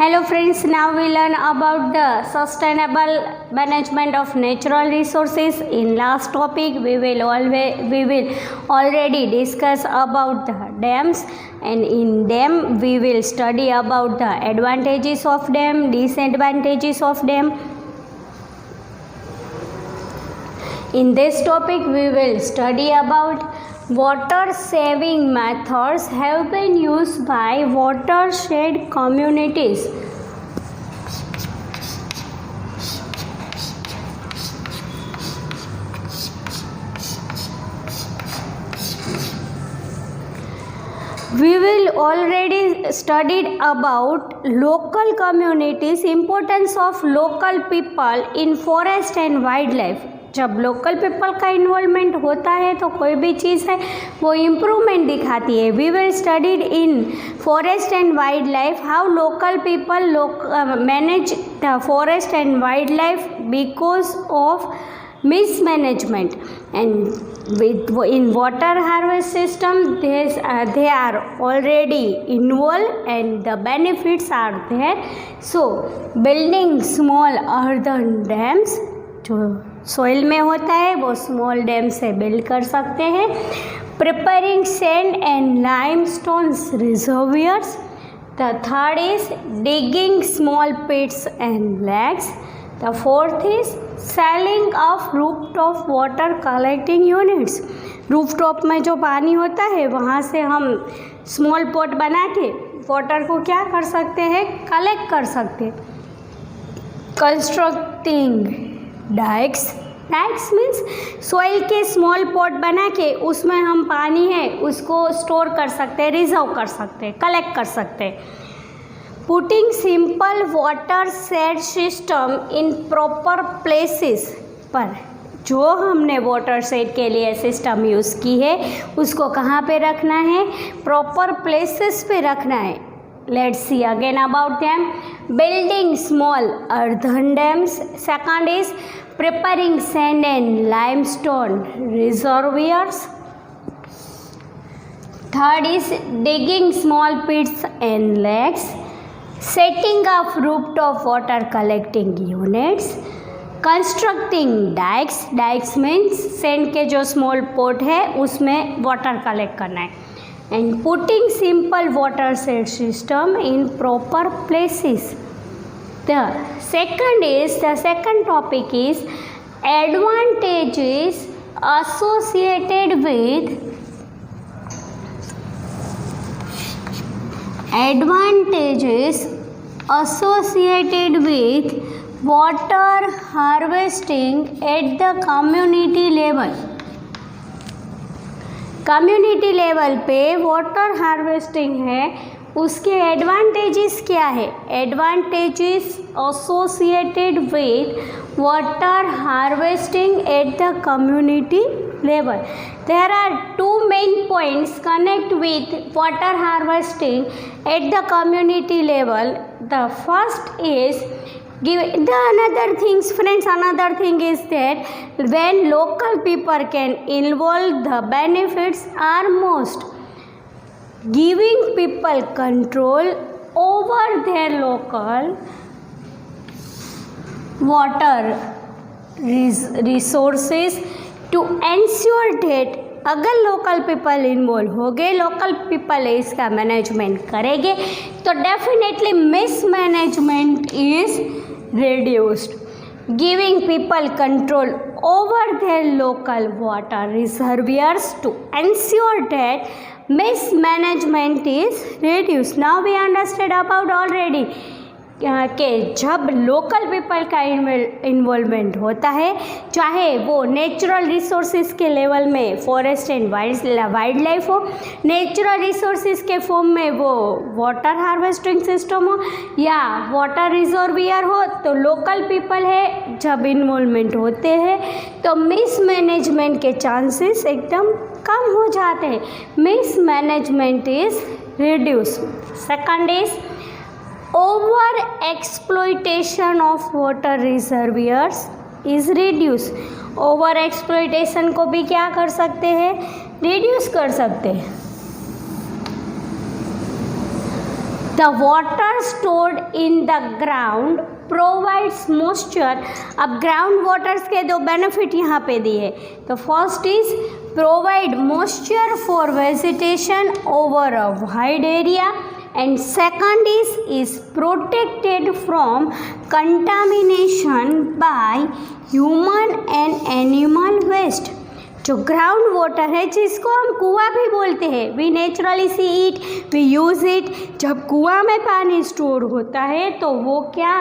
Hello friends, now we learn about the sustainable management of natural resources. In last topic we will already discuss about the dams, and in dam we will study about the advantages of dam, disadvantages of dam. In this topic we will study about water saving methods have been used by watershed communities. We will already studied about local communities, importance of local people in forest and wildlife. जब local people का involvement होता है तो कोई भी चीज़ है वो improvement दिखाती है. We will studied in forest and wild life how local people manage the forest and wild life because of mismanagement. And in water harvest system they are already involved and the benefits are there. So building small earthen dams, जो soil में होता है वो small dam से build कर सकते हैं. Preparing sand and limestones reservoirs. The third is digging small pits and lakes. The fourth is selling of rooftop water collecting units. Rooftop में जो पानी होता है वहाँ से हम स्मॉल पॉट बना के वाटर को क्या कर सकते हैं, कलेक्ट कर सकते हैं. Constructing dykes. Dykes means soil के स्मॉल पॉट बना के उसमें हम पानी है उसको स्टोर कर सकते हैं, रिजर्व कर सकते हैं, कलेक्ट कर सकते हैं. Putting simple water shade system in proper places. पर जो हमने वाटर शेड के लिए सिस्टम यूज़ की है उसको कहाँ पे रखना है, प्रॉपर प्लेसेस पे रखना है. Let's see again about them. Building small earthen dams. Second is preparing sand and limestone reservoirs. Third is digging small pits and lakes. Setting up rooftop water collecting units. Constructing dikes. Dikes means sand के जो small pot है उसमें water collect करना है. And putting simple watershed system in proper places. The second topic is advantages associated with water harvesting at the community level. Community level पे water harvesting है उसके advantages क्या है. Advantages associated with water harvesting at the community level. There are two main points connect with water harvesting at the community level. The first is another thing is that when local people can involve, the benefits are most. Giving people control over their local water resources to ensure that अगर local people involve हो गए, local people इसका management करेंगे तो definitely mismanagement is reduced. Giving people control over their local water reservoirs to ensure that mismanagement is reduced. Now we understood about already कि जब local people का involvement होता है चाहे वो नेचुरल रिसोर्सेज के लेवल में फॉरेस्ट एंड वाइल्ड लाइफ हो, नेचुरल रिसोर्सेज के फॉर्म में वो वाटर हार्वेस्टिंग सिस्टम हो या वाटर रिजर्वियर हो, तो लोकल पीपल है जब इन्वॉल्वमेंट होते हैं तो मिसमैनेजमेंट के चांसेस एकदम कम हो जाते हैं. Mismanagement is reduce. Second is over exploitation of water reservoirs is reduce. over exploitation को भी क्या कर सकते हैं, रिड्यूस कर सकते हैं. The water stored in the ground provides moisture. अब ग्राउंड वाटर्स के दो बेनिफिट यहाँ पे दिए। तो first is provide moisture for vegetation over a wide area, and second is protected from contamination by human and animal waste। जो ground water है जिसको हम कुआं भी बोलते हैं, we naturally see it, we use it. जब कुआं में पानी स्टोर होता है तो वो क्या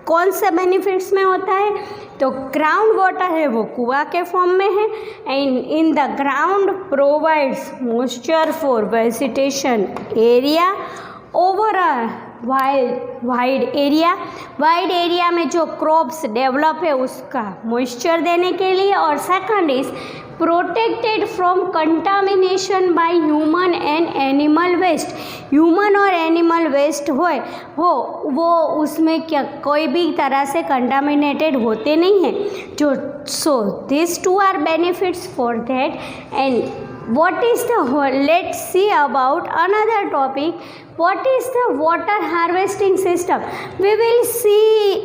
कौन से बेनिफिट्स में होता है? तो ग्राउंड वाटर है वो कुआं के फॉर्म में है, and in the ground provides moisture for vegetation area over a wide area. Wide area में जो क्रॉप्स डेवलप है उसका मॉइस्चर देने के लिए। और second is protected from contamination by human and animal waste. Human और एनिमल वेस्ट हो वो उसमें क्या कोई भी तरह से कंटामिनेटेड होते नहीं हैं। जो so this two are benefits for that. And what is the let's see about another topic, what is the water harvesting system। we will see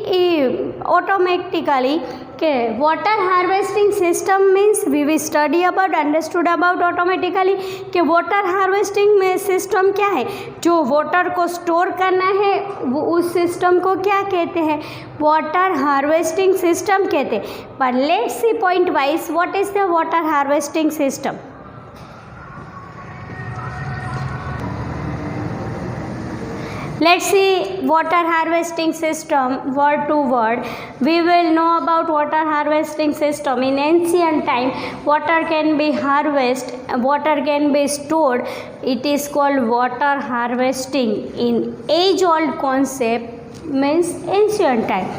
automatically के water harvesting system means we will study about understood about automatically कि water harvesting में system क्या है। जो water को store करना है वो उस system को क्या कहते हैं? water harvesting system कहते हैं। पर let's see point wise what is the water harvesting system। Let's see water harvesting system word to word. We will know about water harvesting system. In ancient time, water can be harvested, water can be stored. It is called water harvesting. In age-old concept means ancient time.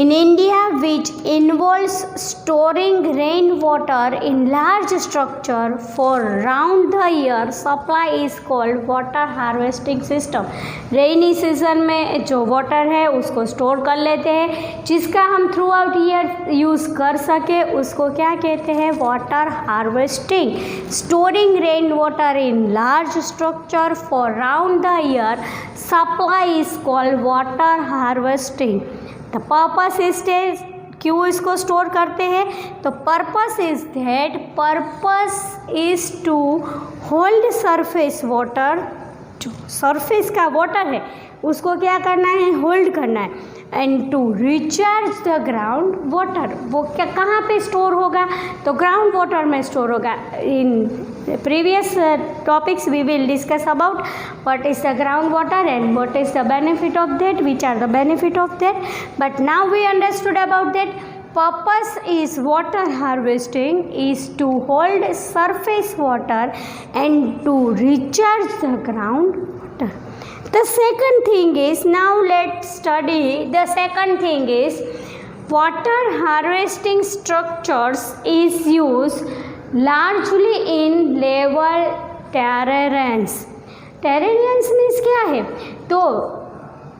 In India, which involves storing rainwater in large structure for round the year supply is called water harvesting system। Rainy season में जो water है उसको store कर लेते हैं जिसका हम through out year use कर सके, उसको क्या कहते हैं? Water harvesting. Storing rain water in large structure for round the year supply is called water harvesting. The purpose is क्यों इसको स्टोर करते हैं? तो purpose is that purpose is to hold surface water. जो सरफेस का water है उसको क्या करना है? होल्ड करना है। And to recharge the ground water, वो क्या कहाँ पे स्टोर होगा? तो ग्राउंड वाटर में स्टोर होगा। इन previous topics we will discuss about what is the groundwater and what is the benefit of that, which are the benefit of that. But now we understood about that. Purpose is water harvesting is to hold surface water and to recharge the groundwater. The second thing is, now let's study the second thing is water harvesting structures is used largely in level terrains। terrains means क्या है? तो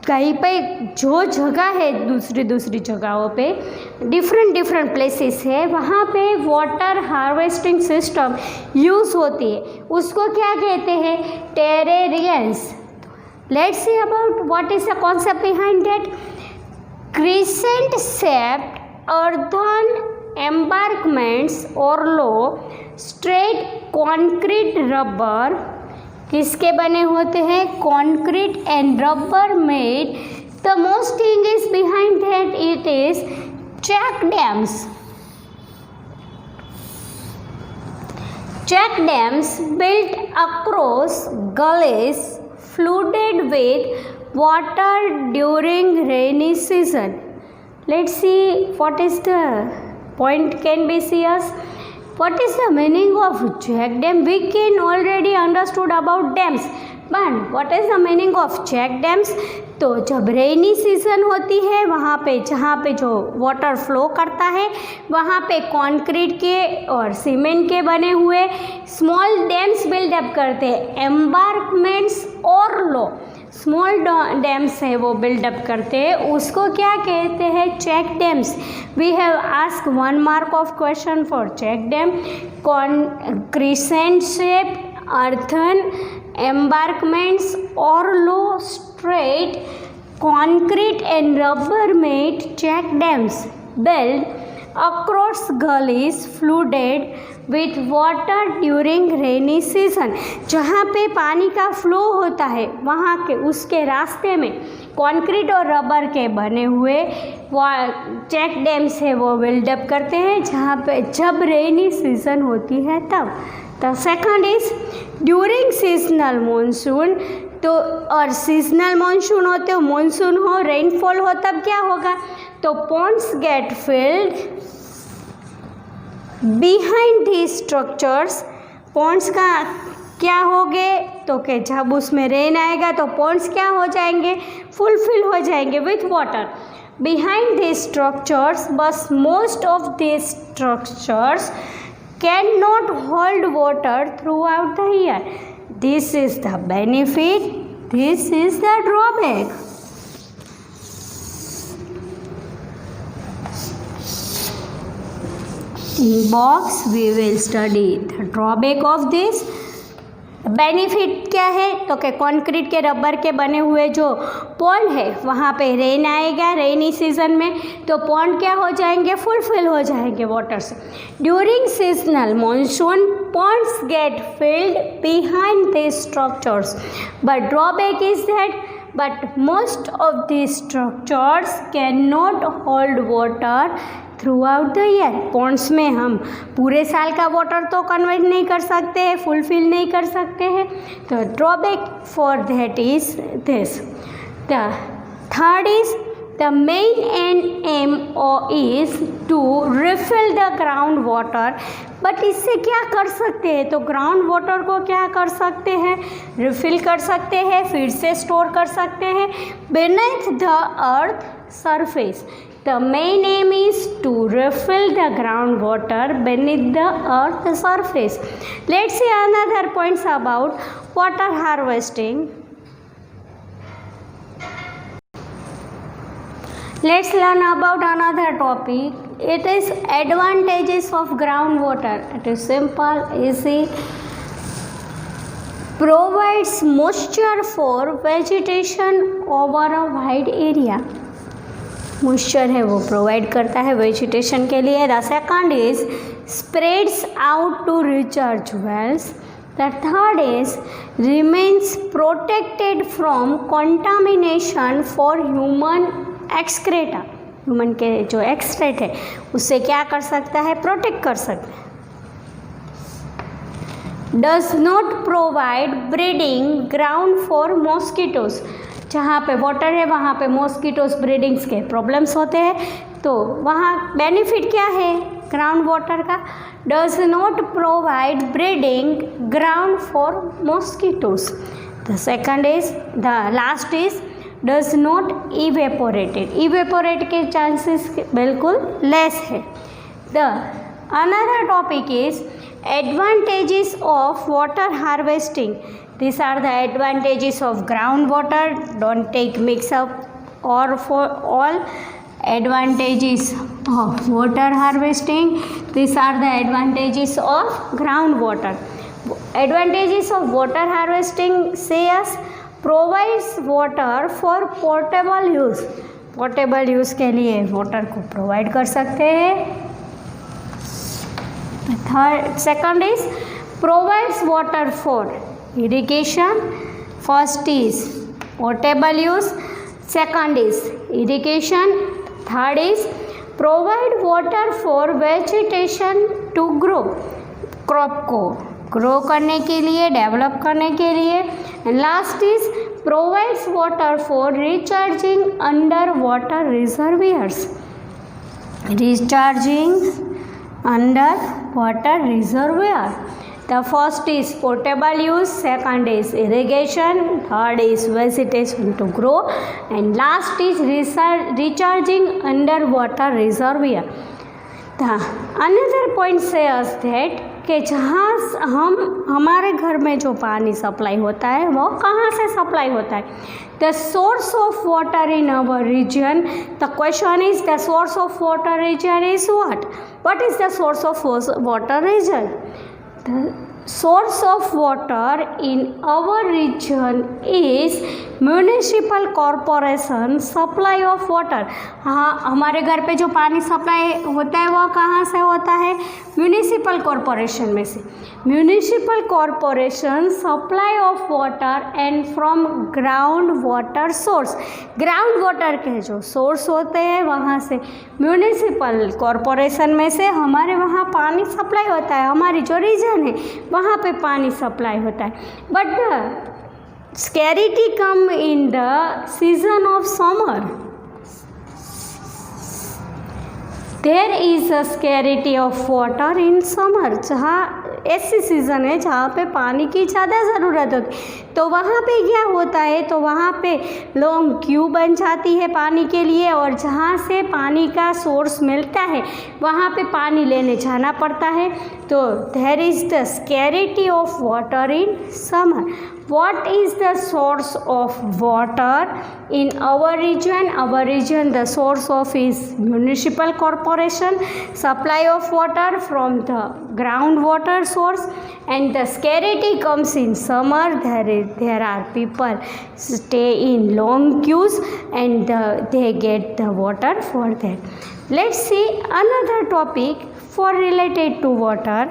कहीं पे जो जगह है दूसरी जगहों पे डिफरेंट प्लेसेस है वहाँ पे वाटर हार्वेस्टिंग सिस्टम यूज़ होती है, उसको क्या कहते हैं? टेरेरियंस। Let's see about what is the concept behind that. Crescent shaped earthen embankments और लो स्ट्रेट कॉन्क्रीट रबर किसके बने होते हैं? Concrete and rubber made. The most thing is behind that it is check dams. Check dams built across gullies flooded with water during rainy season। Let's see what is the point can be see us. What is the meaning of check dam? We can already understood about dams, but what is the meaning of check dams? तो जब rainy season होती है वहाँ पे जहाँ पे जो water flow करता है वहाँ पे कंक्रीट के और सीमेंट के बने हुए स्मॉल डैम्स बिल्डअप करते हैं। एम्बार्कमेंट्स और लो स्मॉल डैम्स है वो बिल्डअप करते हैं, उसको क्या कहते हैं? Check dams. We have ask 1 mark of question for check dam. Crescent shape earthen embankments or low straight concrete and rubber-made check dams built across gullies flooded with water during rainy season। जहाँ पे पानी का flow होता है वहाँ के उसके रास्ते में कंक्रीट और रबर के बने हुए चेक डैम्स है वो बिल्डअप करते हैं जहाँ पे जब रेनी सीजन होती है तब। The second is during seasonal monsoon. तो और सीजनल मानसून होते हो, मानसून हो, रेनफॉल हो, तब क्या होगा? तो ponds get filled behind the structures. Ponds का क्या होंगे? तो कि जब उसमें रेन आएगा तो पॉन्ड्स क्या हो जाएंगे? फुलफिल हो जाएंगे with water behind the structures. बस most of the structures can not hold water throughout the year. This is the benefit, this is the drawback. In box we will study the drawback of this। Benefit क्या है? तो कि concrete के rubber के बने हुए जो pond है वहाँ पे रेन आएगा रेनी सीजन में तो पॉन्ड क्या हो जाएंगे? फुलफिल हो जाएंगे वाटर से। During seasonal monsoon ponds get filled behind the structures but drawback is that but most of the structures can not hold water throughout the year. Ponds में हम पूरे साल का वाटर तो कन्वर्ट नहीं कर सकते हैं, फुलफिल नहीं कर सकते हैं। तो drawback for that is this. The third is the main and aim is to refill the ground water. But इससे क्या कर सकते हैं? तो ग्राउंड वाटर को क्या कर सकते हैं? रिफिल कर सकते हैं, फिर से स्टोर कर सकते हैं beneath the earth surface. The main aim is to refill the groundwater beneath the earth surface. Let's see another points about water harvesting. Let's learn about another topic. It is advantages of groundwater. It is simple, easy. Provides moisture for vegetation over a wide area. Moisture है वो provide करता है vegetation के लिए। The second is spreads out to recharge wells. The third is remains protected from contamination for human excreta. Human के जो excrete है उससे क्या कर सकता है? प्रोटेक्ट कर सकता है। Does not provide breeding ground for mosquitoes. जहाँ पे वाटर है वहाँ पे मॉस्किटोज ब्रीडिंग्स के प्रॉब्लम्स होते हैं तो वहाँ बेनिफिट क्या है ग्राउंड वाटर का? Does not provide breeding ground for mosquitoes. The second is the last is does not evaporated. Evaporate के चांसेस बिल्कुल लेस है। The another topic is advantages of water harvesting. These are the advantages of groundwater. Don't take mix up or for all advantages of water harvesting. These are the advantages of groundwater. Advantages of water harvesting says provides water for portable use. Portable use के लिए water को provide कर सकते हैं। Second is provides water for irrigation. First is portable use, second is irrigation, third is provide water for vegetation to grow। Crop को grow करने के लिए, डेवलप करने के लिए। And last is provides water for recharging under water reservoirs. Recharging under water reservoir. The first is portable use, second is irrigation, third is vegetation to grow and last is recharging underwater reservoir। The another point says that कि जहाँ हम हमारे घर में जो पानी supply होता है वो कहाँ से सप्लाई होता है? The source of water in our region. The question is the source of water region is what? What is the source of water region? source of water in our region is municipal corporation supply of water. हाँ, हमारे घर पे जो पानी supply होता है वह कहाँ से होता है? म्यूनिसिपल कॉरपोरेशन में से। Municipal corporation supply of water and from ground water source. Ground water के जो सोर्स होते हैं वहाँ से म्यूनिसिपल कॉरपोरेशन में से हमारे वहाँ पानी सप्लाई होता है। हमारी जो रीजन है वहाँ पे पानी सप्लाई होता है। But scarcity come in the season of summer. There is a scarcity of water in summer. जहाँ ऐसी सीज़न है जहाँ पे पानी की ज़्यादा ज़रूरत होती है, तो वहाँ पे क्या होता है, तो वहाँ पे लॉन्ग क्यू बन जाती है पानी के लिए, और जहाँ से पानी का सोर्स मिलता है वहाँ पे पानी लेने जाना पड़ता है। तो there is the scarcity of water in summer. What is the source of water in our region? Our region, the source of is municipal corporation, supply of water from the groundwater source, and the scarcity comes in summer. There are people stay in long queues and they get the water for that. Let's see another topic for related to water.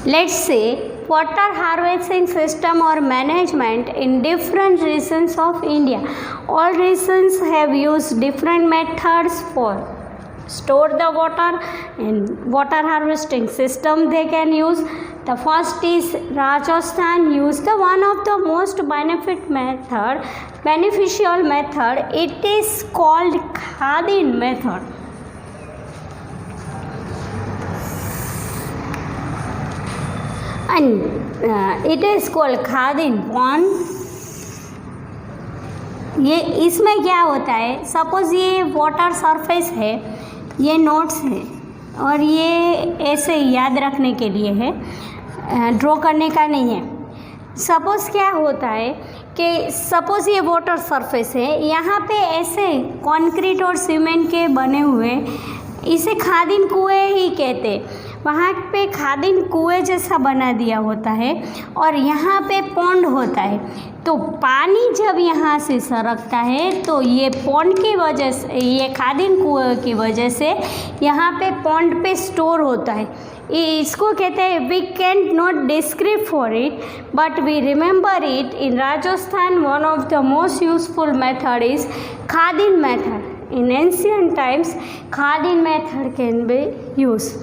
Let's say water harvesting system or management in different regions of India. All regions have used different methods for store the water, and water harvesting system they can use. The first is Rajasthan used the one of the most beneficial method. It is called Khadin method. And it is called khadin pond. ये इसमें क्या होता है, suppose ये water surface है, ये notes है, और ये ऐसे याद रखने के लिए है, ड्रॉ करने का नहीं है। सपोज़ क्या होता है कि सपोज़ ये वाटर सरफेस है, यहाँ पे ऐसे कंक्रीट और सीमेंट के बने हुए, इसे खादिन कुएं ही कहते हैं। वहाँ पे खादिन कुएं जैसा बना दिया होता है और यहाँ पे पॉन्ड होता है। तो पानी जब यहाँ से सरकता है तो ये पॉन्ड की वजह से, ये खादिन कुएं की वजह से यहाँ पे पॉन्ड पे स्टोर होता है। इसको कहते हैं, we can not describe for it but we remember it. In Rajasthan one of the most useful method is khadin method. In ancient times khadin method can be use.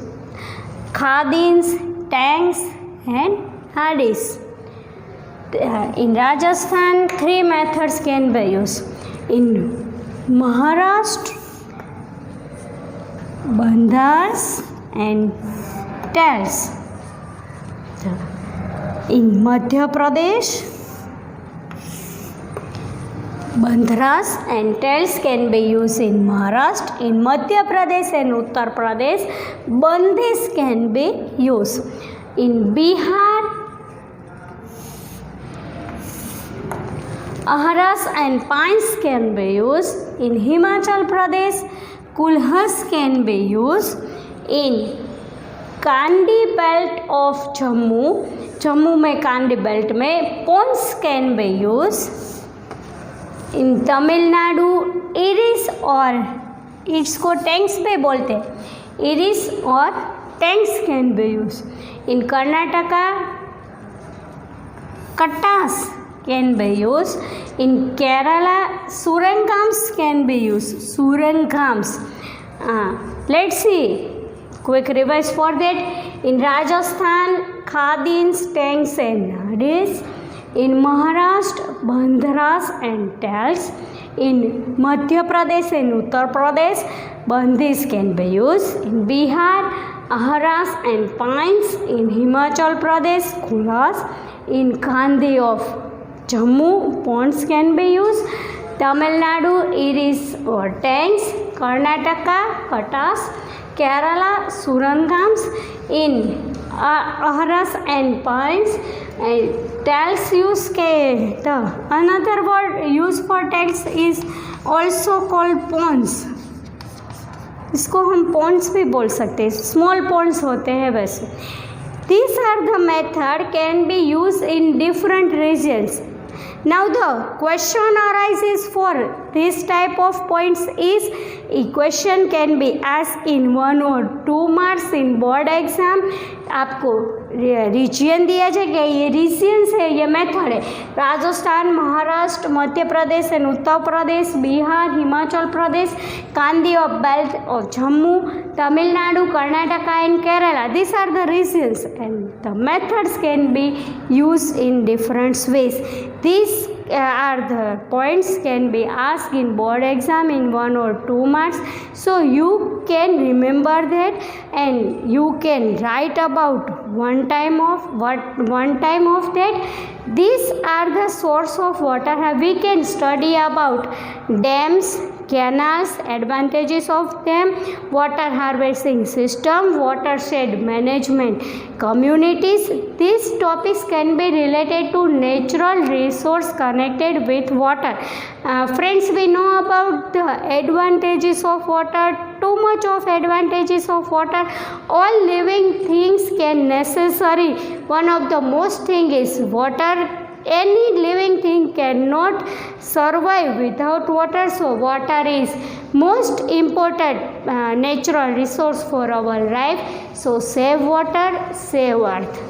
Khadins, tanks and hadis. In Rajasthan, three methods can be used. In Maharashtra, bandhas and tells. In Madhya Pradesh, bandhras and tells can be used in Maharashtra. In Madhya Pradesh and Uttar Pradesh, bandhis can be used. In Bihar, ahras and pines can be used. In Himachal Pradesh, kulhas can be used. In Kandi belt of Jammu में Kandi belt में ponds can be used. In Tamil Nadu eris और इसको tanks पे बोलते हैं, इरिस और tanks can be use. In Karnataka kattas can be use. In Kerala surangams can be use, surangams. Let's see quick revise for that. In Rajasthan khadins, tanks and hadis. In Maharashtra, bandhras and tells. In Madhya Pradesh and Uttar Pradesh, bandhis can be used. In Bihar, ahras and pines. In Himachal Pradesh, kulas. In Kandi of Jammu, ponds can be used. Tamil Nadu, iris or tanks. Karnataka, katas. Kerala, surangams. In ahras and pines. Tells use के the another word used for tells is also called ponds. इसको हम Pond's भी बोल सकते हैं, small Pond's होते हैं वैसे। These are the method can be used in different regions. Now the question arises for this type of points is question can be asked in 1 or 2 marks in board exam. आपको reason दिया जाएगा, ये regions है, ये method है। Rajasthan, Maharashtra, Madhya Pradesh and Uttar Pradesh, Bihar, Himachal Pradesh, कांदी of belt of Jammu, Tamil Nadu, Karnataka and Kerala. These are the regions and the methods can be used in different ways. These are the points can be asked in board exam in 1 or 2 marks, so you can remember that and you can write about one time of that. These are the source of water. We can study about dams, canals, advantages of them, water harvesting system, watershed management communities. These topics can be related to natural resource connected with water. Friends, we know about the advantages of water, too much of advantages of water. All living things can necessary. One of the most thing is water. Any living thing cannot survive without water, so water is most important natural resource for our life. So save water, save earth.